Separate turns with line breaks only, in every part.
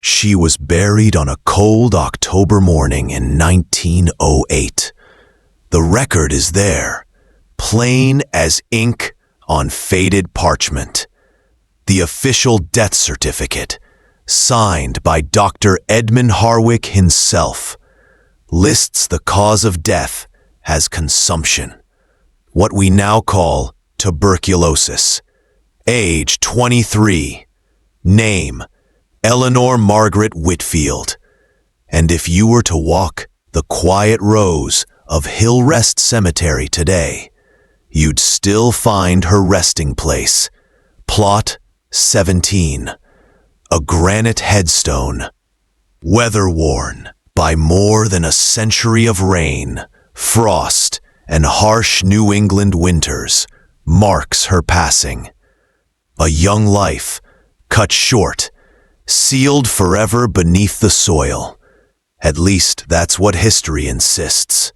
She was buried on a cold October morning in 1908. The record is there, plain as ink on faded parchment. The official death certificate, signed by Dr. Edmund Harwick himself, lists the cause of death as consumption, what we now call tuberculosis. Age 23. Name Eleanor Margaret Whitfield. And if you were to walk the quiet rows of Hillrest Cemetery today, you'd still find her resting place, Plot 17, a granite headstone, weather-worn by more than a century of rain, frost, and harsh New England winters, marks her passing. A young life, cut short, sealed forever beneath the soil. At least that's what history insists.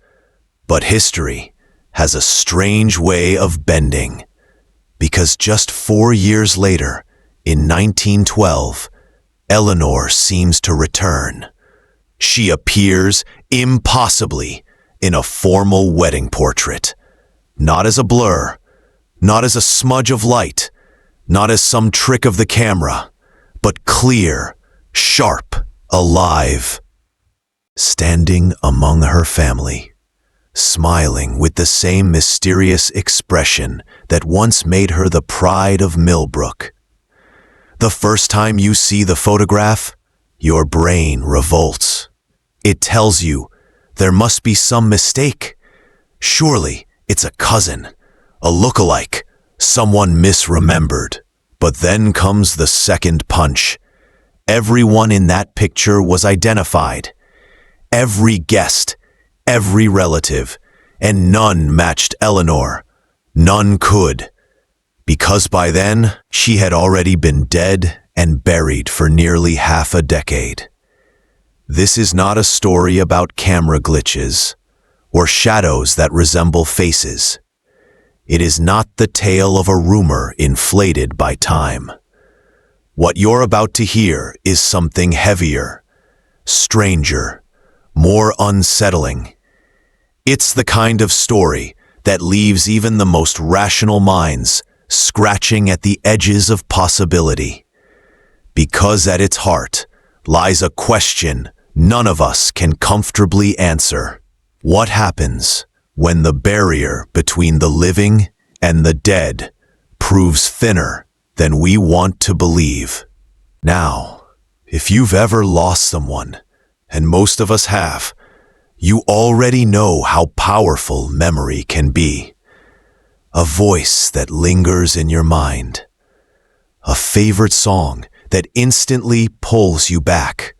But history has a strange way of bending, because just 4 years later, in 1912, Eleanor seems to return. She appears impossibly in a formal wedding portrait, not as a blur, not as a smudge of light, not as some trick of the camera, but clear, sharp, alive, standing among her family, smiling with the same mysterious expression that once made her the pride of Milbrook. The first time you see the photograph, your brain revolts. It tells you there must be some mistake. Surely it's a cousin, a lookalike, someone misremembered. But then comes the second punch. Everyone in that picture was identified. Every guest, every relative, and none matched Eleanor. None could, because by then she had already been dead and buried for nearly half a decade. This is not a story about camera glitches or shadows that resemble faces. It is not the tale of a rumor inflated by time. What you're about to hear is something heavier, stranger, more unsettling. It's the kind of story that leaves even the most rational minds scratching at the edges of possibility. Because at its heart lies a question none of us can comfortably answer. What happens when the barrier between the living and the dead proves thinner than we want to believe? Now, if you've ever lost someone, and most of us have, you already know how powerful memory can be. A voice that lingers in your mind. A favorite song that instantly pulls you back.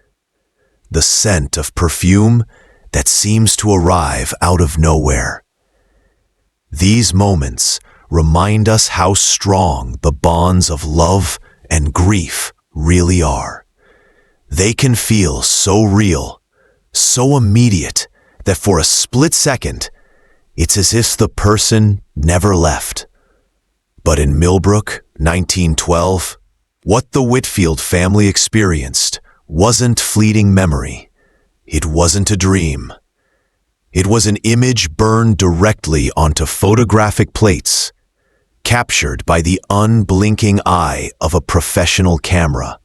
The scent of perfume that seems to arrive out of nowhere. These moments remind us how strong the bonds of love and grief really are. They can feel so real, so immediate, that for a split second, it's as if the person never left. But in Milbrook, 1912, what the Whitfield family experienced wasn't fleeting memory. It wasn't a dream. It was an image burned directly onto photographic plates, captured by the unblinking eye of a professional camera.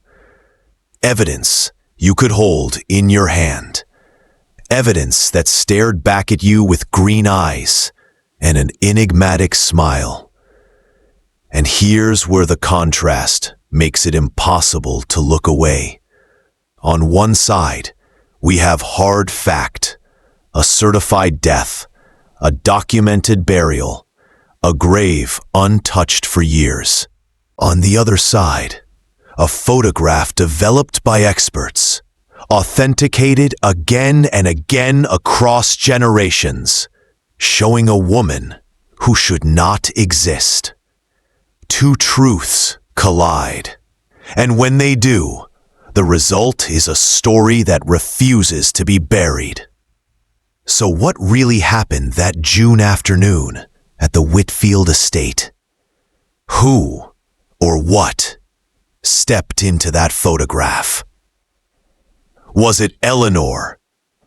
Evidence you could hold in your hand. Evidence that stared back at you with green eyes and an enigmatic smile. And here's where the contrast makes it impossible to look away. On one side, we have hard fact, a certified death, a documented burial, a grave untouched for years. On the other side, a photograph developed by experts, authenticated again and again across generations, showing a woman who should not exist. Two truths collide, and when they do, the result is a story that refuses to be buried. So what really happened that June afternoon at the Whitfield estate? Who or what stepped into that photograph? Was it Eleanor,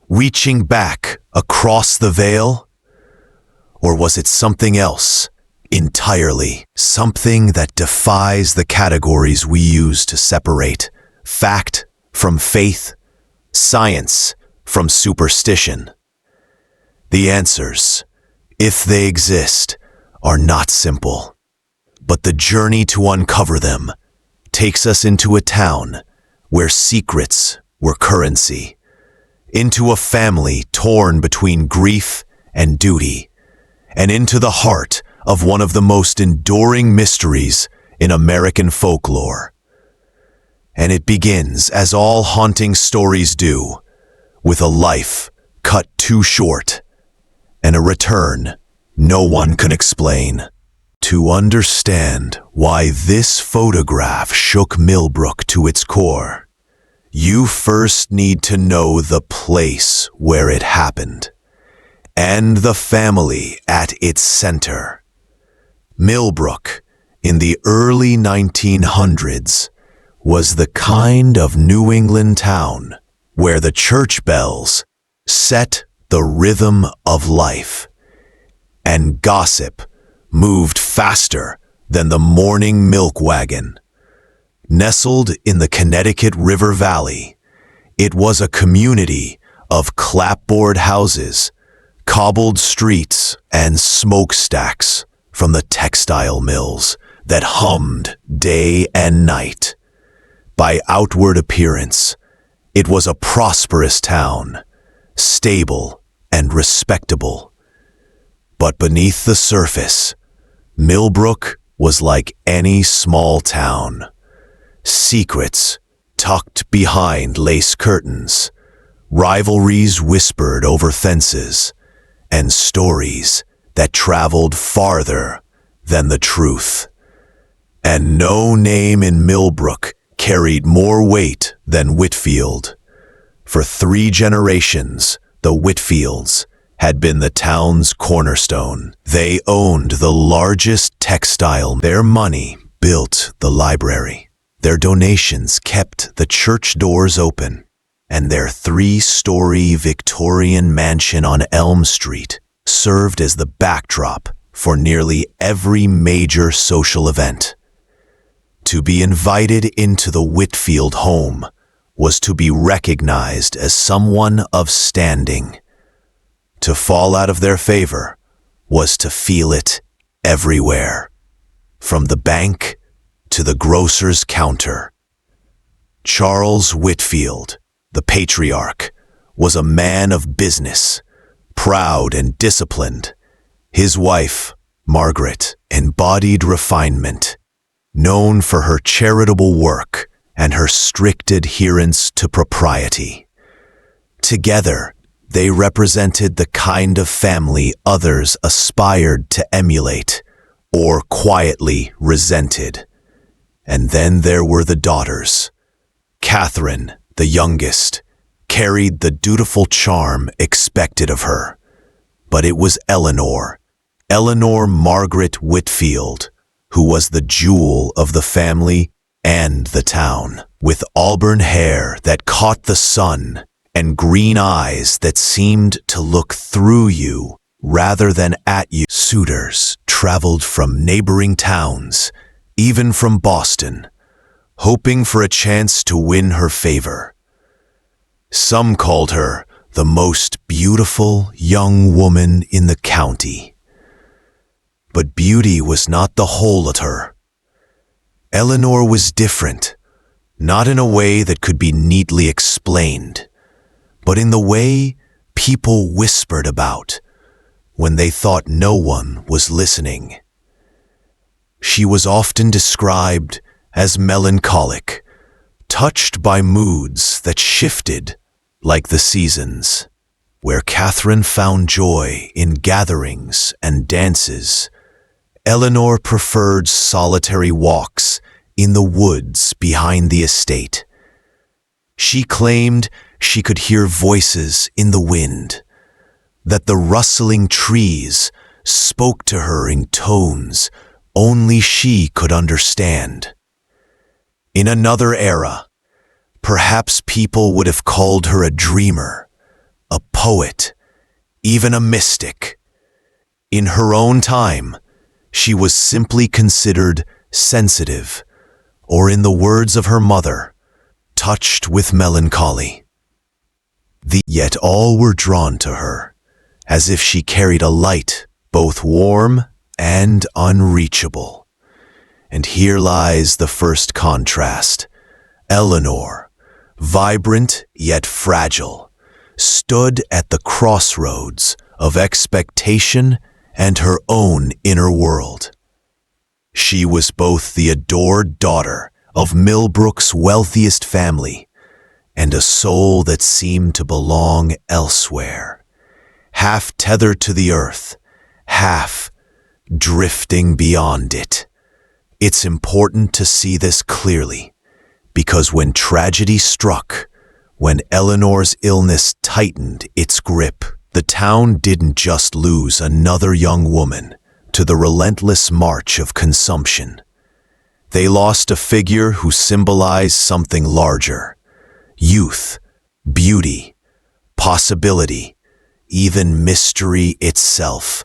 reaching back across the veil? Or was it something else entirely? Something that defies the categories we use to separate fact from faith, science from superstition? The answers, if they exist, are not simple. But the journey to uncover them takes us into a town where secrets were currency, into a family torn between grief and duty, and into the heart of one of the most enduring mysteries in American folklore. And it begins, as all haunting stories do, with a life cut too short and a return no one can explain. To understand why this photograph shook Milbrook to its core, you first need to know the place where it happened and the family at its center. Milbrook, in the early 1900s, was the kind of New England town where the church bells set the rhythm of life, and gossip moved faster than the morning milk wagon. Nestled in the Connecticut River Valley, it was a community of clapboard houses, cobbled streets, and smokestacks from the textile mills that hummed day and night. By outward appearance, it was a prosperous town, stable and respectable. But beneath the surface, Milbrook was like any small town. Secrets tucked behind lace curtains, rivalries whispered over fences, and stories that traveled farther than the truth. And no name in Milbrook carried more weight than Whitfield. For 3 generations, the Whitfields had been the town's cornerstone. They owned the largest textile. Their money built the library. Their donations kept the church doors open, and their 3-story Victorian mansion on Elm Street served as the backdrop for nearly every major social event. To be invited into the Whitfield home was to be recognized as someone of standing. To fall out of their favor was to feel it everywhere, from the bank to the grocer's counter. Charles Whitfield, the patriarch, was a man of business, proud and disciplined. His wife, Margaret, embodied refinement, known for her charitable work and her strict adherence to propriety. Together, they represented the kind of family others aspired to emulate or quietly resented. And then there were the daughters. Catherine, the youngest, carried the dutiful charm expected of her. But it was Eleanor Margaret Whitfield, who was the jewel of the family and the town, with auburn hair that caught the sun and green eyes that seemed to look through you rather than at you. Suitors traveled from neighboring towns, even from Boston, hoping for a chance to win her favor. Some called her the most beautiful young woman in the county. But beauty was not the whole of her. Eleanor was different, not in a way that could be neatly explained, but in the way people whispered about when they thought no one was listening. She was often described as melancholic, touched by moods that shifted like the seasons. Where Catherine found joy in gatherings and dances, Eleanor preferred solitary walks in the woods behind the estate. She claimed she could hear voices in the wind, that the rustling trees spoke to her in tones only she could understand. In another era, Perhaps people would have called her a dreamer, a poet, even a mystic. In her own time, she was simply considered sensitive, or in the words of her mother, touched with melancholy. Yet all were drawn to her, as if she carried a light both warm and unreachable. And here lies the first contrast. Eleanor, vibrant yet fragile, stood at the crossroads of expectation and her own inner world. She was both the adored daughter of Milbrook's wealthiest family and a soul that seemed to belong elsewhere, half tethered to the earth, half drifting beyond it. It's important to see this clearly, because when tragedy struck, when Eleanor's illness tightened its grip, the town didn't just lose another young woman to the relentless march of consumption. They lost a figure who symbolized something larger: youth, beauty, possibility, even mystery itself.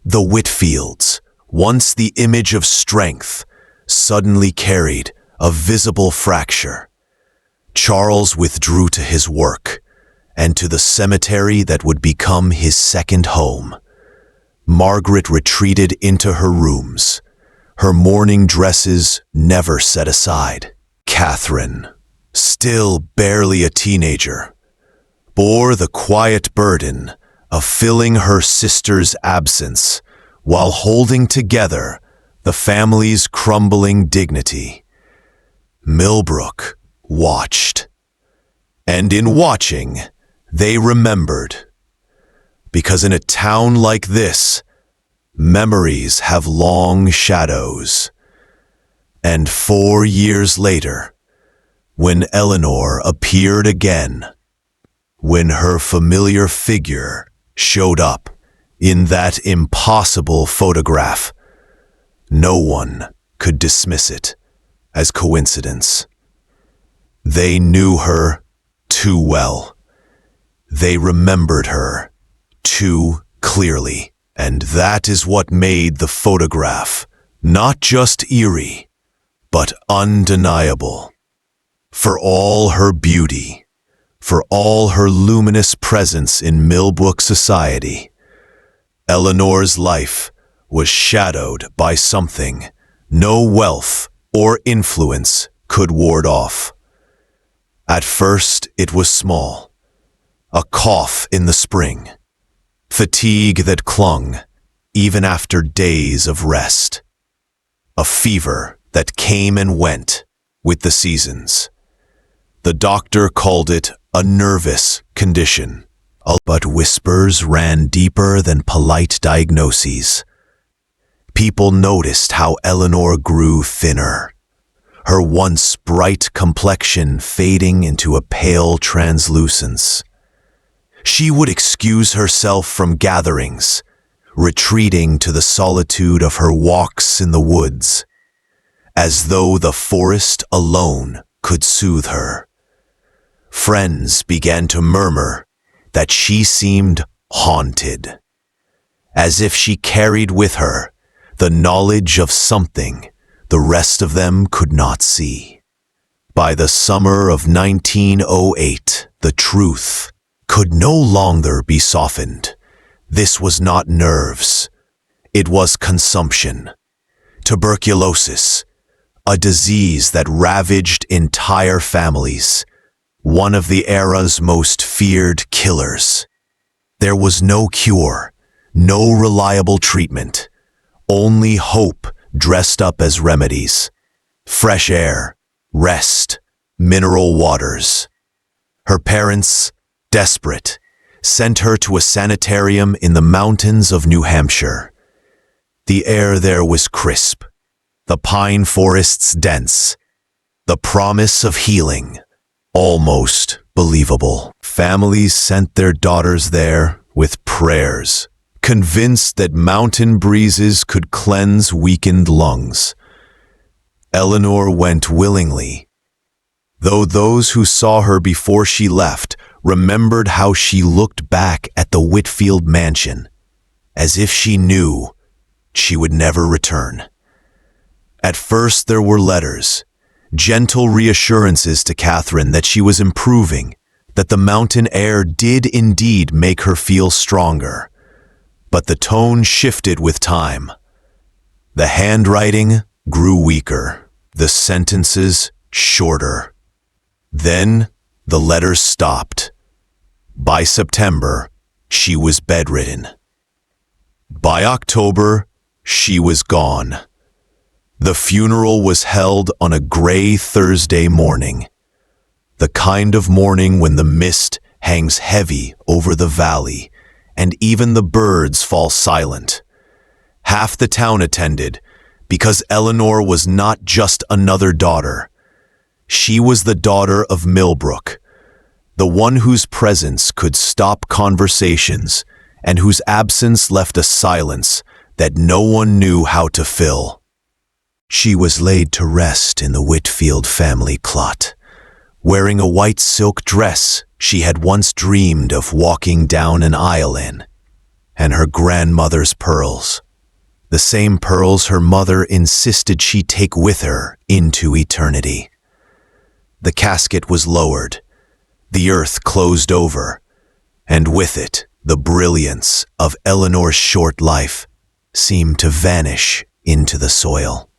The Whitfields, once the image of strength, suddenly carried a visible fracture. Charles withdrew to his work and to the cemetery that would become his second home. Margaret retreated into her rooms, her mourning dresses never set aside. Catherine, still barely a teenager, bore the quiet burden of filling her sister's absence while holding together the family's crumbling dignity. Milbrook watched, and in watching, they remembered. Because in a town like this, memories have long shadows. And 4 years later, when Eleanor appeared again, when her familiar figure showed up in that impossible photograph, no one could dismiss it as coincidence. They knew her too well. They remembered her too clearly. And that is what made the photograph not just eerie, but undeniable. For all her beauty, for all her luminous presence in Milbrook society, Eleanor's life was shadowed by something no wealth or influence could ward off. At first, it was small: a cough in the spring, fatigue that clung even after days of rest, a fever that came and went with the seasons. The doctor called it a nervous condition, but whispers ran deeper than polite diagnoses. People noticed how Eleanor grew thinner, her once bright complexion fading into a pale translucence. She would excuse herself from gatherings, retreating to the solitude of her walks in the woods, as though the forest alone could soothe her. Friends began to murmur that she seemed haunted, as if she carried with her the knowledge of something the rest of them could not see. By the summer of 1908, the truth could no longer be softened. This was not nerves. It was consumption. Tuberculosis, a disease that ravaged entire families, one of the era's most feared killers. There was no cure, no reliable treatment, only hope dressed up as remedies: fresh air, rest, mineral waters. Her parents, desperate, sent her to a sanitarium in the mountains of New Hampshire. The air there was crisp, the pine forests dense, the promise of healing almost believable. Families sent their daughters there with prayers, convinced that mountain breezes could cleanse weakened lungs. Eleanor went willingly, though those who saw her before she left remembered how she looked back at the Whitfield mansion, as if she knew she would never return. At first there were letters, gentle reassurances to Catherine that she was improving, that the mountain air did indeed make her feel stronger. But the tone shifted with time. The handwriting grew weaker, the sentences shorter. Then the letters stopped. By September, she was bedridden. By October, she was gone. The funeral was held on a gray Thursday morning, the kind of morning when the mist hangs heavy over the valley and even the birds fall silent. Half the town attended because Eleanor was not just another daughter. She was the daughter of Milbrook, the one whose presence could stop conversations and whose absence left a silence that no one knew how to fill. She was laid to rest in the Whitfield family plot, wearing a white silk dress she had once dreamed of walking down an aisle in, and her grandmother's pearls, the same pearls her mother insisted she take with her into eternity. The casket was lowered, the earth closed over, and with it the brilliance of Eleanor's short life seemed to vanish into the soil.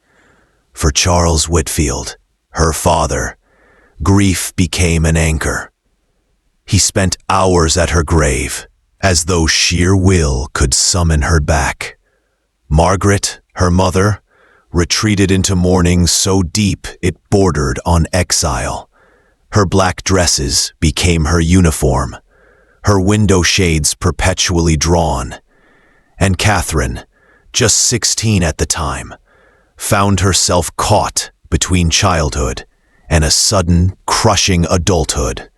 For Charles Whitfield, her father, grief became an anchor. He spent hours at her grave, as though sheer will could summon her back. Margaret, her mother, retreated into mourning so deep it bordered on exile. Her black dresses became her uniform, her window shades perpetually drawn. And Catherine, just 16 at the time, found herself caught between childhood and a sudden, crushing adulthood.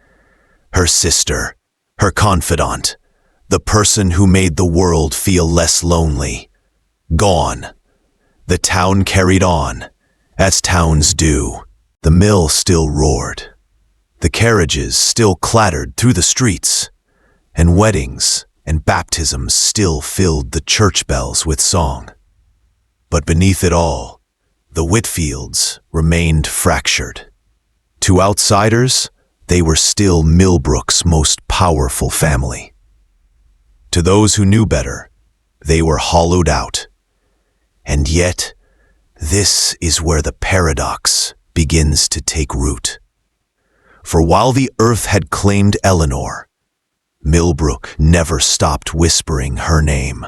Her sister, her confidant, the person who made the world feel less lonely, gone. The town carried on, as towns do. The mill still roared. The carriages still clattered through the streets, and weddings and baptisms still filled the church bells with song. But beneath it all, the Whitfields remained fractured. To outsiders, they were still Milbrook's most powerful family. To those who knew better, they were hollowed out. And yet, this is where the paradox begins to take root. For while the earth had claimed Eleanor, Milbrook never stopped whispering her name.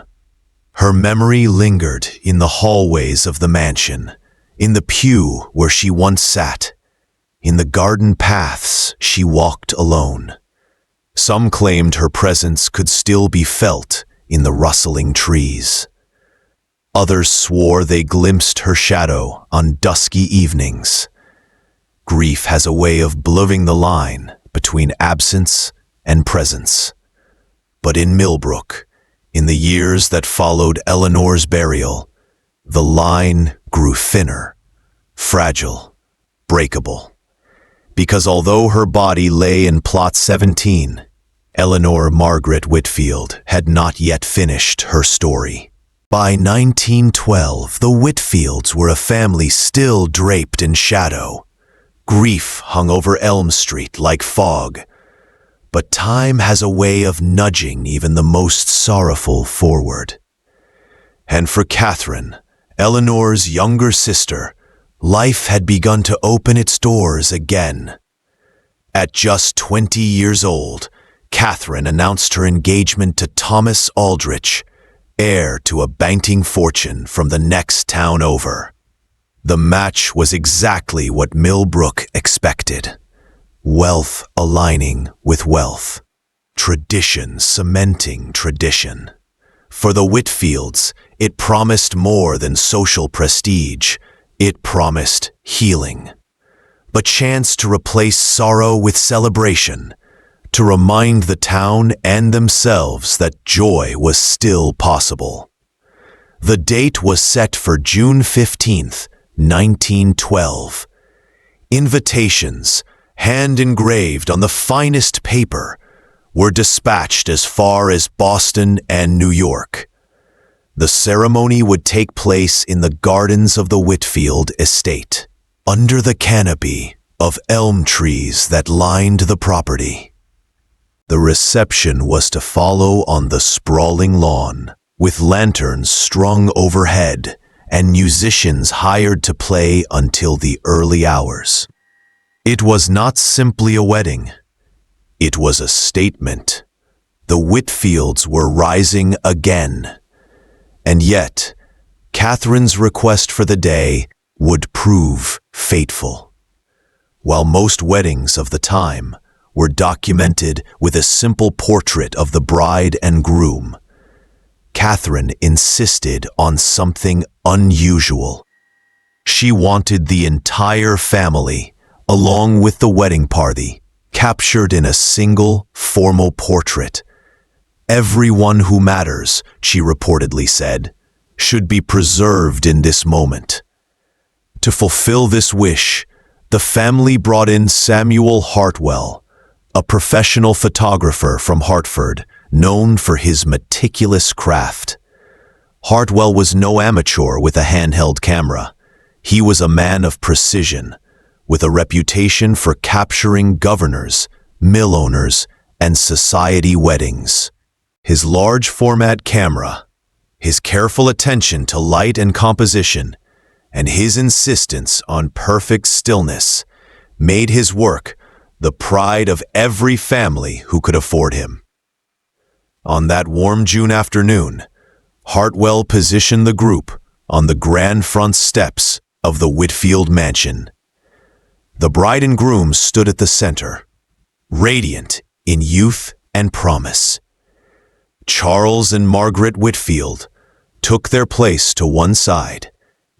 Her memory lingered in the hallways of the mansion, in the pew where she once sat, in the garden paths she walked alone. Some claimed her presence could still be felt in the rustling trees. Others swore they glimpsed her shadow on dusky evenings. Grief has a way of blurring the line between absence and presence. But in Milbrook, in the years that followed Eleanor's burial, the line grew thinner, fragile, breakable. Because although her body lay in Plot 17, Eleanor Margaret Whitfield had not yet finished her story. By 1912, the Whitfields were a family still draped in shadow. Grief hung over Elm Street like fog. But time has a way of nudging even the most sorrowful forward. And for Catherine, Eleanor's younger sister, life had begun to open its doors again. At just 20 years old, Catherine announced her engagement to Thomas Aldrich, heir to a banking fortune from the next town over. The match was exactly what Milbrook expected. Wealth aligning with wealth. Tradition cementing tradition. For the Whitfields, it promised more than social prestige. It promised healing. But chance to replace sorrow with celebration, to remind the town and themselves that joy was still possible. The date was set for June 15th, 1912. Invitations, hand-engraved on the finest paper, were dispatched as far as Boston and New York. The ceremony would take place in the gardens of the Whitfield estate, under the canopy of elm trees that lined the property. The reception was to follow on the sprawling lawn, with lanterns strung overhead and musicians hired to play until the early hours. It was not simply a wedding. It was a statement. The Whitfields were rising again. And yet, Catherine's request for the day would prove fateful. While most weddings of the time were documented with a simple portrait of the bride and groom, Catherine insisted on something unusual. She wanted the entire family, along with the wedding party, captured in a single, formal portrait. Everyone who matters, she reportedly said, should be preserved in this moment. To fulfill this wish, the family brought in Samuel Hartwell, a professional photographer from Hartford, known for his meticulous craft. Hartwell was no amateur with a handheld camera. He was a man of precision, with a reputation for capturing governors, mill owners, and society weddings. His large-format camera, his careful attention to light and composition, and his insistence on perfect stillness made his work the pride of every family who could afford him. On that warm June afternoon, Hartwell positioned the group on the grand front steps of the Whitfield mansion. The bride and groom stood at the center, radiant in youth and promise. Charles and Margaret Whitfield took their place to one side,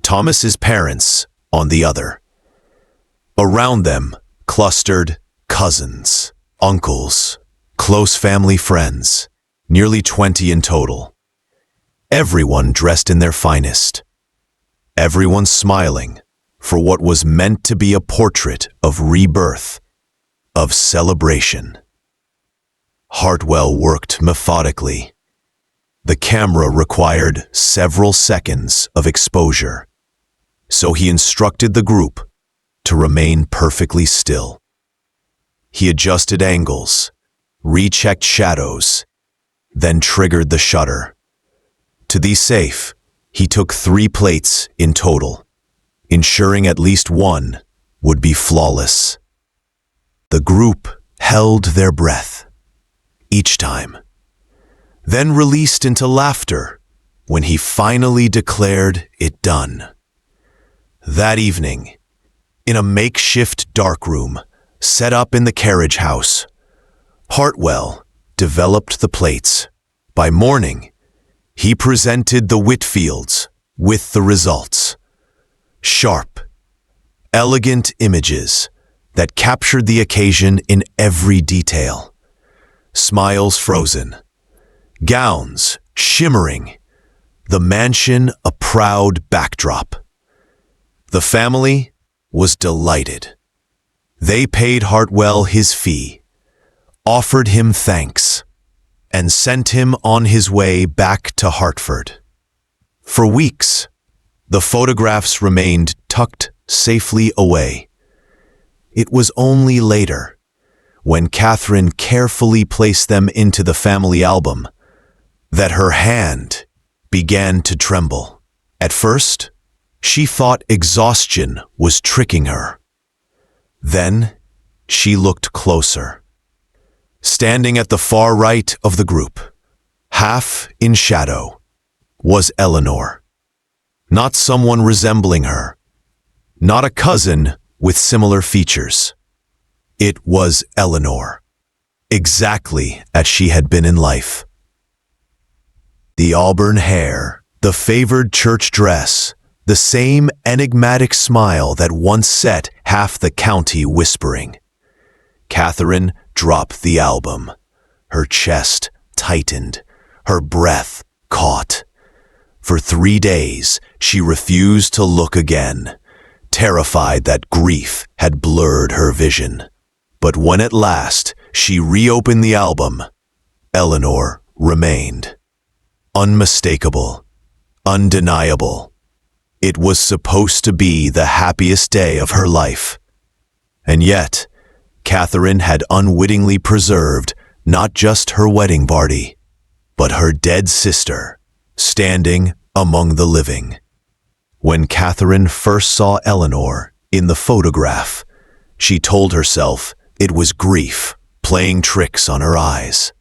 Thomas's parents on the other. Around them clustered cousins, uncles, close family friends, nearly 20 in total. Everyone dressed in their finest. Everyone smiling for what was meant to be a portrait of rebirth, of celebration. Hartwell worked methodically. The camera required several seconds of exposure, so he instructed the group to remain perfectly still. He adjusted angles, rechecked shadows, then triggered the shutter. To be safe, he took 3 plates in total, ensuring at least one would be flawless. The group held their breath each time, then released into laughter when he finally declared it done. That evening, in a makeshift darkroom set up in the carriage house, Hartwell developed the plates. By morning, he presented the Whitfields with the results. Sharp, elegant images that captured the occasion in every detail. Smiles frozen, gowns shimmering, the mansion a proud backdrop. The family was delighted. They paid Hartwell his fee, offered him thanks, and sent him on his way back to Hartford. For weeks, the photographs remained tucked safely away. It was only later, when Catherine carefully placed them into the family album, that her hand began to tremble. At first, she thought exhaustion was tricking her. Then, she looked closer. Standing at the far right of the group, half in shadow, was Eleanor. Not someone resembling her. Not a cousin with similar features. It was Eleanor, exactly as she had been in life. The auburn hair, the favored church dress, the same enigmatic smile that once set half the county whispering. Catherine dropped the album. Her chest tightened, her breath caught. For 3 days, she refused to look again, terrified that grief had blurred her vision. But when at last she reopened the album, Eleanor remained. Unmistakable, undeniable. It was supposed to be the happiest day of her life. And yet, Catherine had unwittingly preserved not just her wedding party, but her dead sister, standing among the living. When Catherine first saw Eleanor in the photograph, she told herself it was grief playing tricks on her eyes.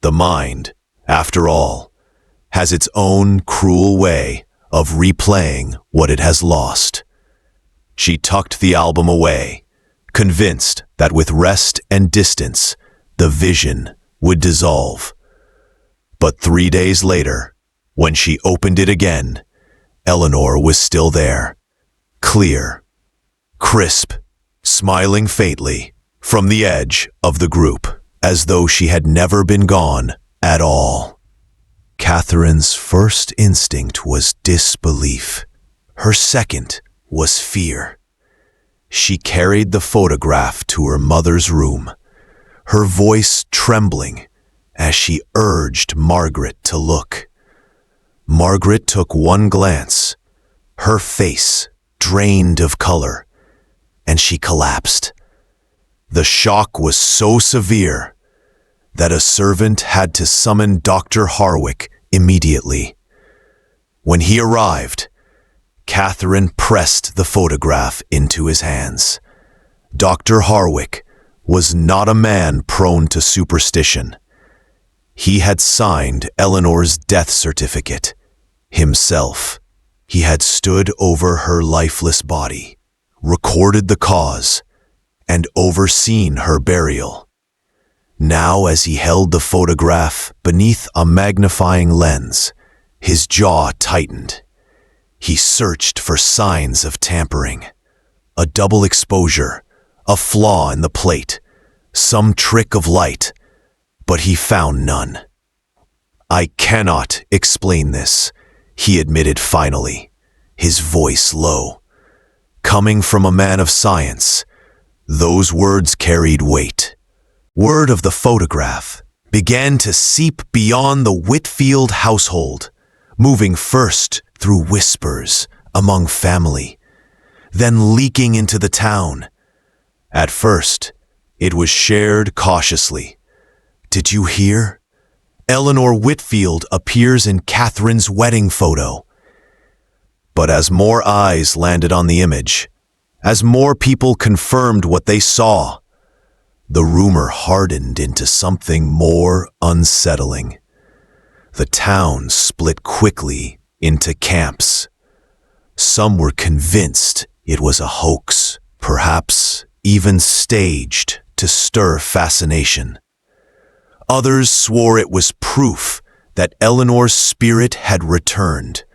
The mind, after all, has its own cruel way of replaying what it has lost. She tucked the album away, convinced that with rest and distance, the vision would dissolve. But 3 days later, when she opened it again, Eleanor was still there, clear, crisp, smiling faintly from the edge of the group, as though she had never been gone at all. Catherine's first instinct was disbelief. Her second was fear. She carried the photograph to her mother's room, her voice trembling as she urged Margaret to look. Margaret took one glance, her face drained of color, and she collapsed. The shock was so severe that a servant had to summon Dr. Harwick immediately. When he arrived, Catherine pressed the photograph into his hands. Dr. Harwick was not a man prone to superstition. He had signed Eleanor's death certificate himself. He had stood over her lifeless body, recorded the cause, and overseen her burial. Now, as he held the photograph beneath a magnifying lens, his jaw tightened. He searched for signs of tampering, a double exposure, a flaw in the plate, some trick of light, but he found none. "I cannot explain this," he admitted finally, his voice low. Coming from a man of science, those words carried weight. Word of the photograph began to seep beyond the Whitfield household, moving first through whispers among family, then leaking into the town. At first, it was shared cautiously. "Did you hear? Eleanor Whitfield appears in Catherine's wedding photo." But as more eyes landed on the image, as more people confirmed what they saw, the rumor hardened into something more unsettling. The town split quickly into camps. Some were convinced it was a hoax, perhaps even staged to stir fascination. Others swore it was proof that Eleanor's spirit had returned,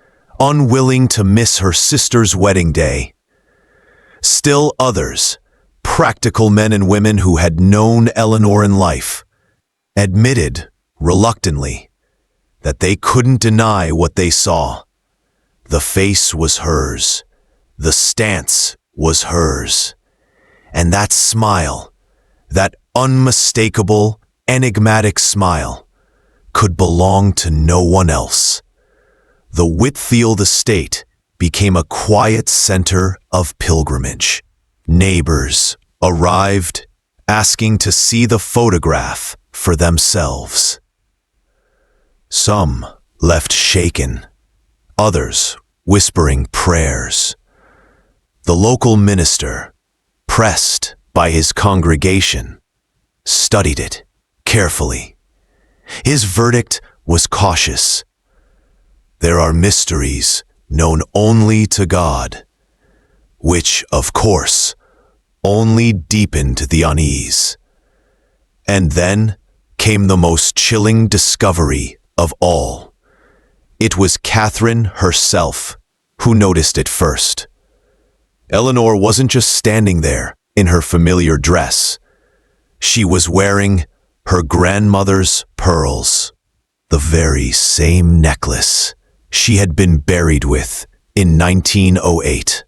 unwilling to miss her sister's wedding day. Still others, practical men and women who had known Eleanor in life, admitted, reluctantly, that they couldn't deny what they saw. The face was hers, the stance was hers, and that smile, that unmistakable, enigmatic smile, could belong to no one else. The Whitfield estate became a quiet center of pilgrimage. Neighbors arrived, asking to see the photograph for themselves. Some left shaken, others whispering prayers. The local minister, pressed by his congregation, studied it carefully. His verdict was cautious. "There are mysteries known only to God," which, of course, only deepened the unease. And then came the most chilling discovery of all. It was Catherine herself who noticed it first. Eleanor wasn't just standing there in her familiar dress. She was wearing her grandmother's pearls, the very same necklace she had been buried with in 1908.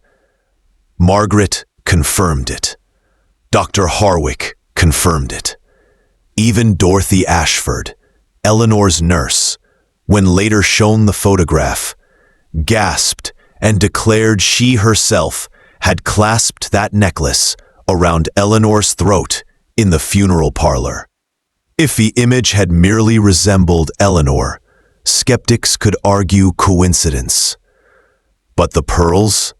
Margaret confirmed it. Dr. Harwick confirmed it. Even Dorothy Ashford, Eleanor's nurse, when later shown the photograph, gasped and declared she herself had clasped that necklace around Eleanor's throat in the funeral parlor. If the image had merely resembled Eleanor, skeptics could argue coincidence. But the pearls?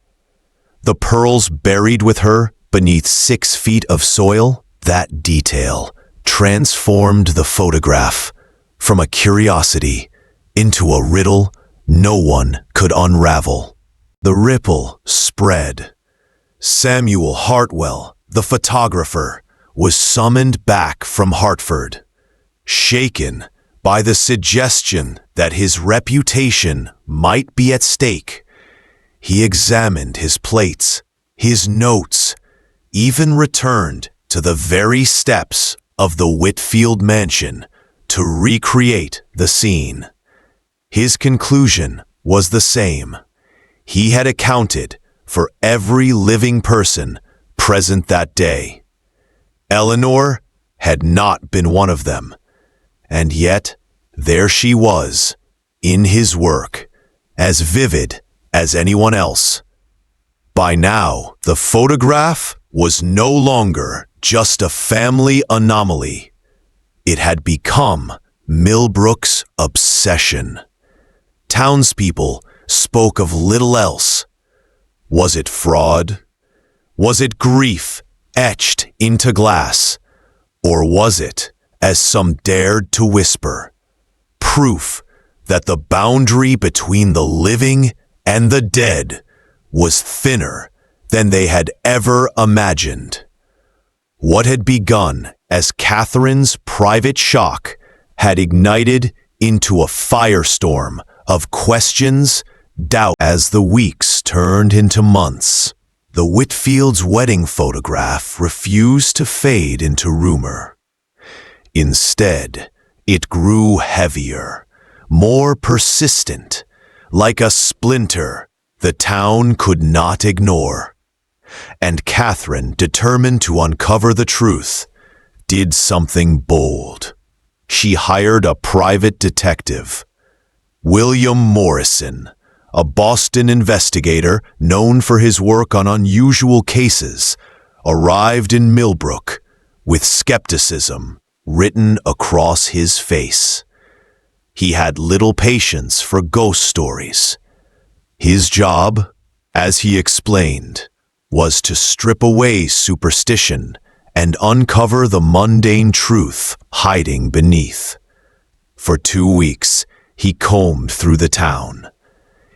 The pearls buried with her beneath 6 feet of soil? That detail transformed the photograph from a curiosity into a riddle no one could unravel. The ripple spread. Samuel Hartwell, the photographer, was summoned back from Hartford, shaken by the suggestion that his reputation might be at stake. He examined his plates, his notes, even returned to the very steps of the Whitfield mansion to recreate the scene. His conclusion was the same. He had accounted for every living person present that day. Eleanor had not been one of them, and yet there she was, in his work, as vivid as anyone else. By now, the photograph was no longer just a family anomaly. It had become Milbrook's obsession. Townspeople spoke of little else. Was it fraud? Was it grief etched into glass? Or was it, as some dared to whisper, proof that the boundary between the living and the dead was thinner than they had ever imagined? What had begun as Catherine's private shock had ignited into a firestorm of questions, doubt. As the weeks turned into months, the Whitfield's wedding photograph refused to fade into rumor. Instead, it grew heavier, more persistent, like a splinter the town could not ignore. And Catherine, determined to uncover the truth, did something bold. She hired a private detective, William Morrison, a Boston investigator known for his work on unusual cases, arrived in Milbrook with skepticism written across his face. He had little patience for ghost stories. His job, as he explained, was to strip away superstition and uncover the mundane truth hiding beneath. For 2 weeks, he combed through the town.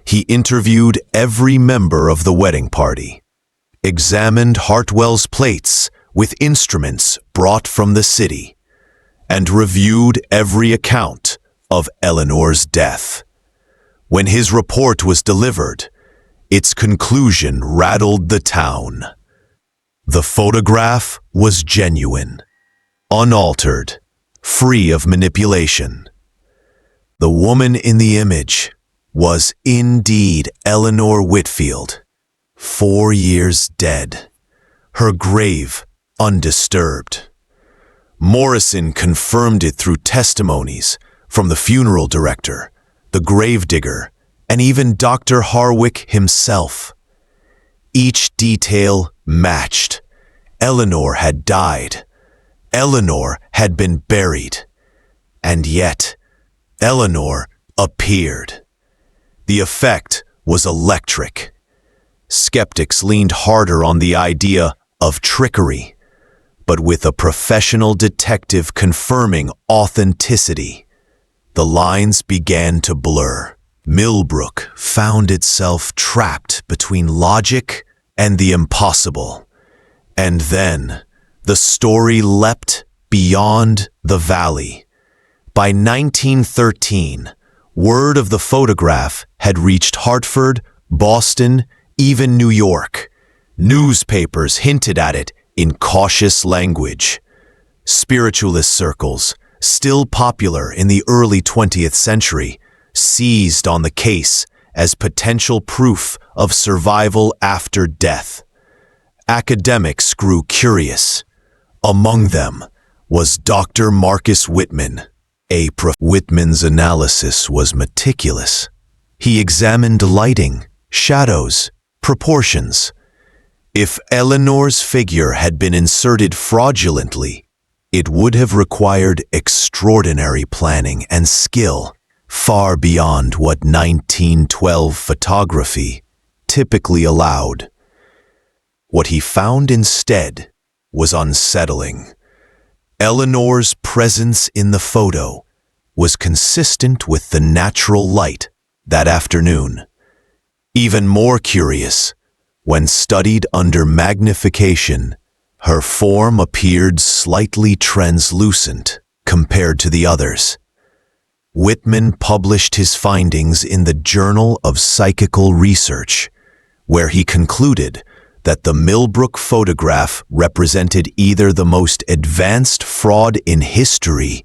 He interviewed every member of the wedding party, examined Hartwell's plates with instruments brought from the city, and reviewed every account of Eleanor's death. When his report was delivered, its conclusion rattled the town. The photograph was genuine, unaltered, free of manipulation. The woman in the image was indeed Eleanor Whitfield, 4 years dead, her grave undisturbed. Morrison confirmed it through testimonies from the funeral director, the gravedigger, and even Dr. Harwick himself. Each detail matched. Eleanor had died. Eleanor had been buried. And yet, Eleanor appeared. The effect was electric. Skeptics leaned harder on the idea of trickery, but with a professional detective confirming authenticity, the lines began to blur. Milbrook found itself trapped between logic and the impossible. And then, the story leapt beyond the valley. By 1913, word of the photograph had reached Hartford, Boston, even New York. Newspapers hinted at it in cautious language. Spiritualist circles, still popular in the early 20th century, seized on the case as potential proof of survival after death. Academics grew curious. Among them was Dr. Marcus Whitman. Whitman's analysis was meticulous. He examined lighting, shadows, proportions. If Eleanor's figure had been inserted fraudulently, it would have required extraordinary planning and skill, far beyond what 1912 photography typically allowed. What he found instead was unsettling. Eleanor's presence in the photo was consistent with the natural light that afternoon. Even more curious, when studied under magnification, her form appeared slightly translucent compared to the others. Whitman published his findings in the Journal of Psychical Research, where he concluded that the Milbrook photograph represented either the most advanced fraud in history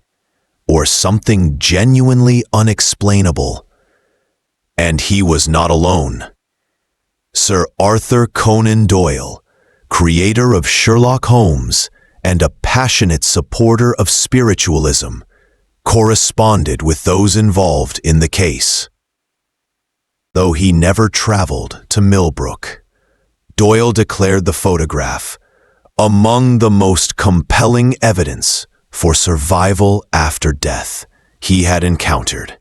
or something genuinely unexplainable. And he was not alone. Sir Arthur Conan Doyle, creator of Sherlock Holmes and a passionate supporter of spiritualism, corresponded with those involved in the case. Though he never traveled to Milbrook, Doyle declared the photograph among the most compelling evidence for survival after death he had encountered.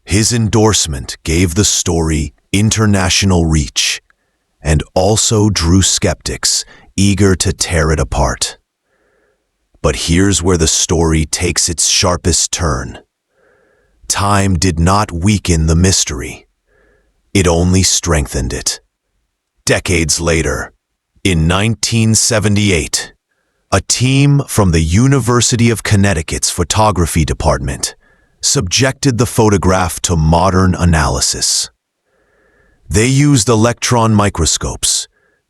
His endorsement gave the story international reach and also drew skeptics eager to tear it apart. But here's where the story takes its sharpest turn. Time did not weaken the mystery. It only strengthened it. Decades later, in 1978, a team from the University of Connecticut's photography department subjected the photograph to modern analysis. They used electron microscopes,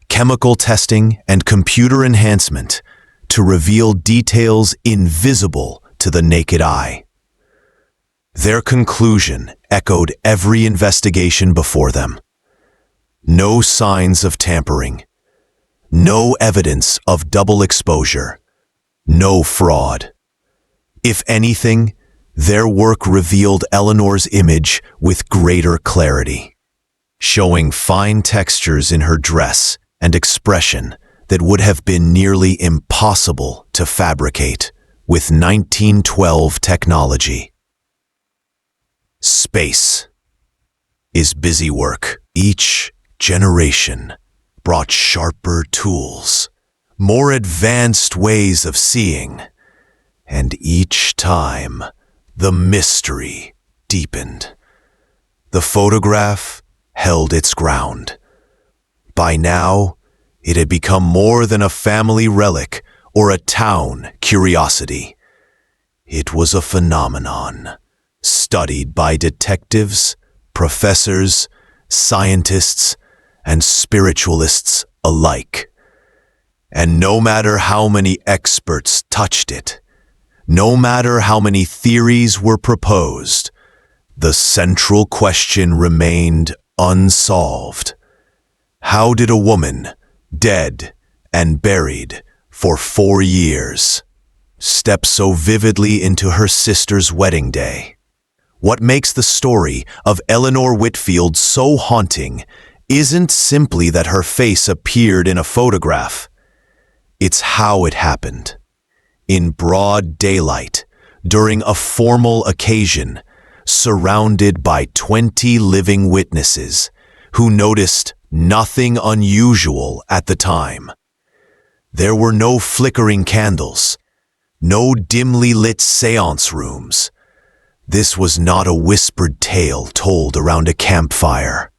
chemical testing, and computer enhancement to reveal details invisible to the naked eye. Their conclusion echoed every investigation before them. No signs of tampering, no evidence of double exposure, no fraud. If anything, their work revealed Eleanor's image with greater clarity, showing fine textures in her dress and expression that would have been nearly impossible to fabricate with 1912 technology. Space is busy work. Each generation brought sharper tools, more advanced ways of seeing, and each time the mystery deepened. The photograph held its ground. By now, it had become more than a family relic or a town curiosity. It was a phenomenon, studied by detectives, professors, scientists, and spiritualists alike. And no matter how many experts touched it, no matter how many theories were proposed, the central question remained unsolved. How did a woman, dead and buried for 4 years, step so vividly into her sister's wedding day? What makes the story of Eleanor Whitfield so haunting isn't simply that her face appeared in a photograph. It's how it happened. In broad daylight, during a formal occasion, surrounded by 20 living witnesses who noticed nothing unusual at the time. There were no flickering candles, no dimly lit seance rooms. This was not a whispered tale told around a campfire.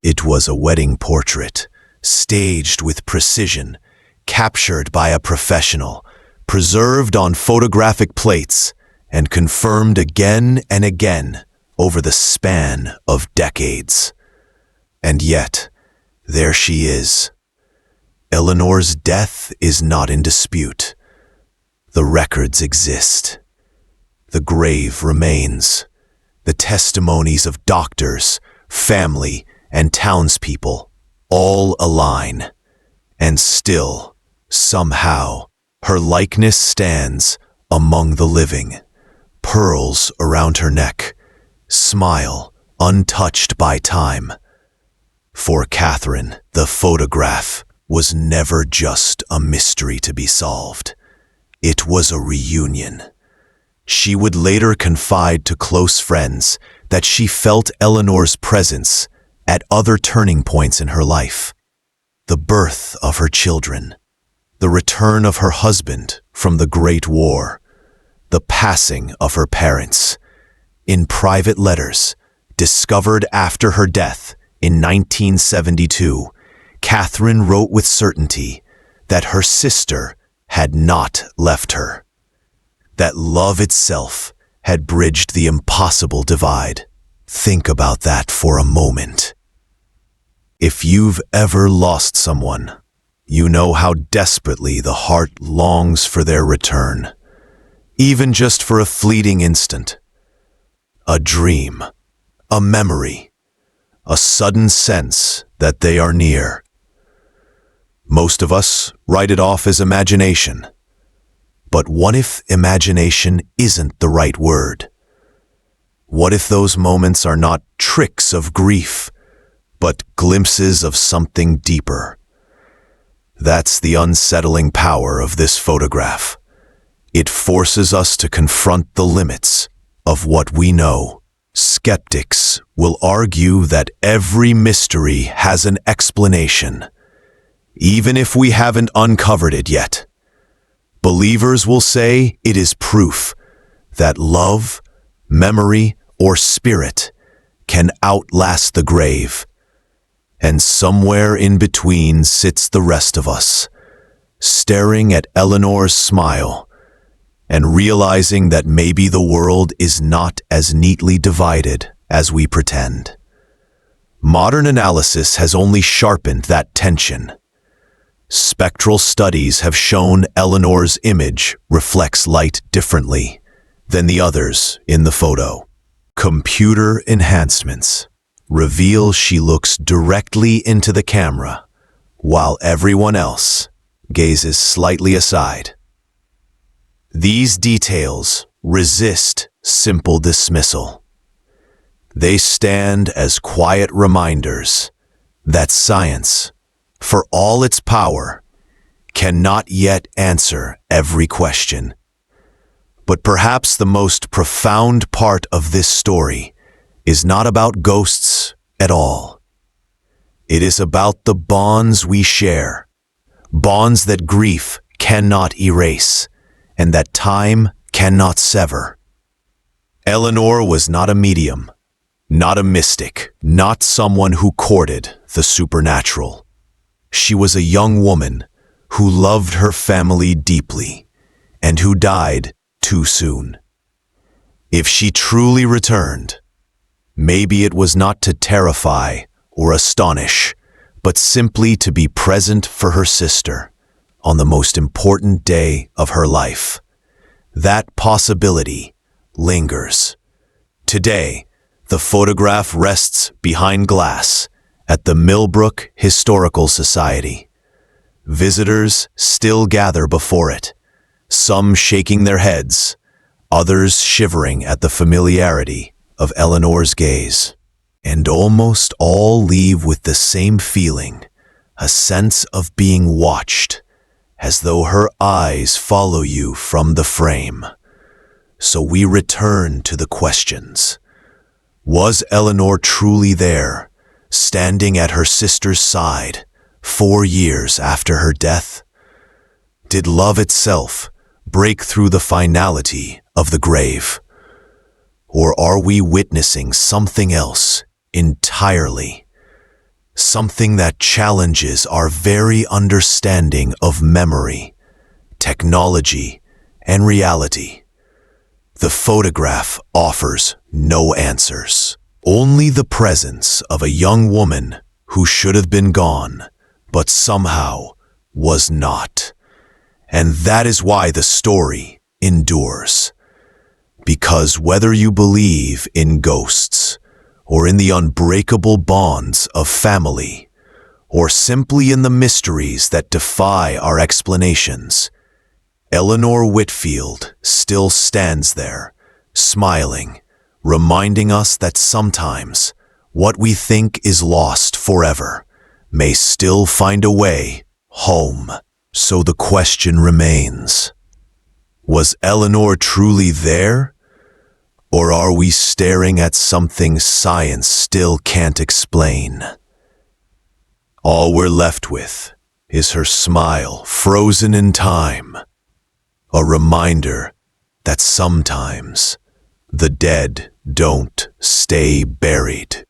It was a wedding portrait, staged with precision, captured by a professional, preserved on photographic plates, and confirmed again and again over the span of decades. And yet, there she is. Eleanor's death is not in dispute. The records exist. The grave remains. The testimonies of doctors, family, and townspeople all align. And still, Somehow, her likeness stands among the living, pearls around her neck, smile untouched by time. For Catherine, the photograph was never just a mystery to be solved. It was a reunion. She would later confide to close friends that she felt Eleanor's presence at other turning points in her life. The birth of her children, the return of her husband from the Great War, the passing of her parents. In private letters, discovered after her death in 1972, Catherine wrote with certainty that her sister had not left her, that love itself had bridged the impossible divide. Think about that for a moment. If you've ever lost someone, you know how desperately the heart longs for their return, even just for a fleeting instant. A dream, a memory, a sudden sense that they are near. Most of us write it off as imagination. But what if imagination isn't the right word? What if those moments are not tricks of grief, but glimpses of something deeper? That's the unsettling power of this photograph. It forces us to confront the limits of what we know. Skeptics will argue that every mystery has an explanation, even if we haven't uncovered it yet. Believers will say it is proof that love, memory, or spirit can outlast the grave. And somewhere in between sits the rest of us, staring at Eleanor's smile and realizing that maybe the world is not as neatly divided as we pretend. Modern analysis has only sharpened that tension. Spectral studies have shown Eleanor's image reflects light differently than the others in the photo. Computer enhancements reveal she looks directly into the camera, while everyone else gazes slightly aside. These details resist simple dismissal. They stand as quiet reminders that science, for all its power, cannot yet answer every question. But perhaps the most profound part of this story is not about ghosts at all. It is about the bonds we share, bonds that grief cannot erase and that time cannot sever. Eleanor was not a medium, not a mystic, not someone who courted the supernatural. She was a young woman who loved her family deeply and who died too soon. If she truly returned, maybe it was not to terrify or astonish, but simply to be present for her sister on the most important day of her life. That possibility lingers. Today, the photograph rests behind glass at the Milbrook Historical Society. Visitors still gather before it, some shaking their heads, others shivering at the familiarity of Eleanor's gaze. And almost all leave with the same feeling, a sense of being watched, as though her eyes follow you from the frame. So we return to the questions. Was Eleanor truly there, standing at her sister's side 4 years after her death? Did love itself break through the finality of the grave? Or are we witnessing something else entirely? Something that challenges our very understanding of memory, technology, and reality. The photograph offers no answers, only the presence of a young woman who should have been gone, but somehow was not. And that is why the story endures. Because whether you believe in ghosts or in the unbreakable bonds of family, or simply in the mysteries that defy our explanations, Eleanor Whitfield still stands there, smiling, reminding us that sometimes what we think is lost forever may still find a way home. So the question remains, was Eleanor truly there? Or are we staring at something science still can't explain? All we're left with is her smile frozen in time, a reminder that sometimes the dead don't stay buried.